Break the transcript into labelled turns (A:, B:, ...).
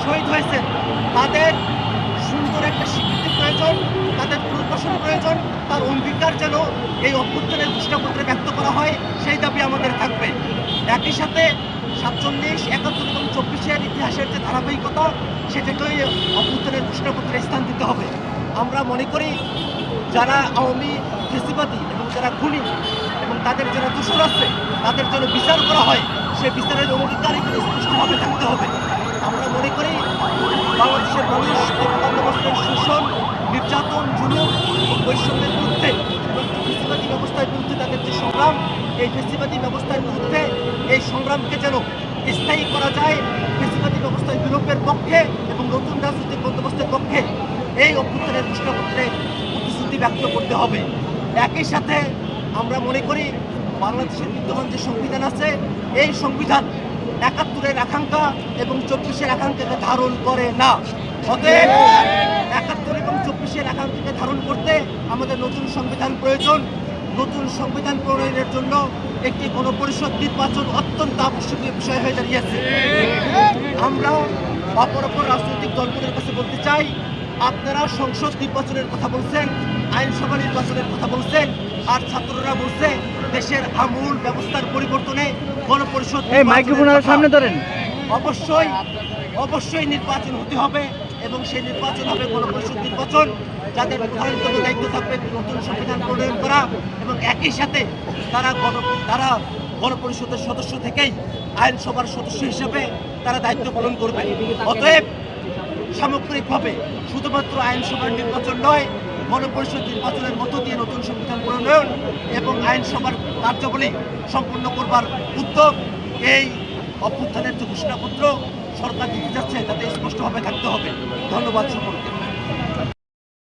A: শহীদ হয়েছেন তাদের সুন্দর একটা স্বীকৃতি প্রয়োজন, তাদের পুনর্বাসন প্রয়োজন, তার অঙ্গীকার যেন এই অভ্যুত্থানের ঘোষণাপত্রে ব্যক্ত করা হয়, সেই দাবি আমাদের থাকবে। একই সাথে 47, 71 এবং 24-এর ইতিহাসের যে ধারাবাহিকতা, সেটাকেই অভ্যুত্থানের ঘোষণাপত্রে স্থান দিতে হবে। আমরা মনে করি যারা আওয়ামী ফেসিবাদী এবং যারা খুনি এবং তাদের যারা দোষর আছে তাদের জন্য বিচার করা হয়, সেই বিচারের অঙ্গীকার এখানে স্পষ্টভাবে থাকতে হবে। আমরা মনে করি বাংলাদেশের মানুষ বন্দোবস্তের শোষণ, নির্যাতন, জুলুম এবং বৈষম্যের বিরুদ্ধে এবং ফেসিবাদী ব্যবস্থার বিরুদ্ধে তাদের যে সংগ্রাম, এই ফেসিবাদী ব্যবস্থার বিরুদ্ধে এই সংগ্রামকে যেন স্থায়ী করা যায়, ফেসিবাদী ব্যবস্থার বিলোপের পক্ষে এবং নতুন রাজনৈতিক বন্দোবস্তের পক্ষে এই অভ্যুত্থানের ঘোষণাপত্রে প্রতিশ্রুতি ব্যক্ত করতে হবে। একই সাথে আমরা মনে করি বাংলাদেশের বিদ্যমান যে সংবিধান আছে, এই সংবিধান 71-এর আকাঙ্ক্ষা এবং 24-এর আকাঙ্ক্ষাকে ধারণ করে না। অতএব 71 এবং 24-এর আকাঙ্ক্ষাকে ধারণ করতে আমাদের নতুন সংবিধান প্রয়োজন। নতুন সংবিধান প্রণয়নের জন্য একটি গণপরিষদ নির্বাচন অত্যন্ত আবশ্যকীয় বিষয় হয়ে দাঁড়িয়েছে। আমরা অপর রাজনৈতিক দলগুলোর কাছে বলতে চাই, আপনারা সংসদ নির্বাচনের কথা বলছেন, আইনসভা নির্বাচনের কথা বলছেন, আর ছাত্ররা বলছে দেশের আমূল ব্যবস্থার পরিবর্তনে গণপরিষদ
B: সামনে ধরেন।
A: অবশ্যই নির্বাচন হতে হবে এবং সেই নির্বাচন হবে গণপরিষদ নির্বাচন, যাদের প্রধানতম দায়িত্ব থাকবে নতুন সংবিধান প্রণয়ন করা এবং একই সাথে তারা গণপরিষদের সদস্য থেকেই আইনসভার সদস্য হিসেবে তারা দায়িত্ব পালন করবে। অতএব সামগ্রিকভাবে শুধুমাত্র আইনসভার নির্বাচন নয়, গণপরিষদ নির্বাচনের মধ্য দিয়ে নতুন সংবিধান প্রণয়ন এবং আইনসভার কার্যাবলী সম্পন্ন করবার উদ্যোগ এই অভ্যুত্থানের যে ঘোষণাপত্র সরকার দিতে যাচ্ছে তাতে স্পষ্টভাবে থাকতে হবে। ধন্যবাদ সকলকে।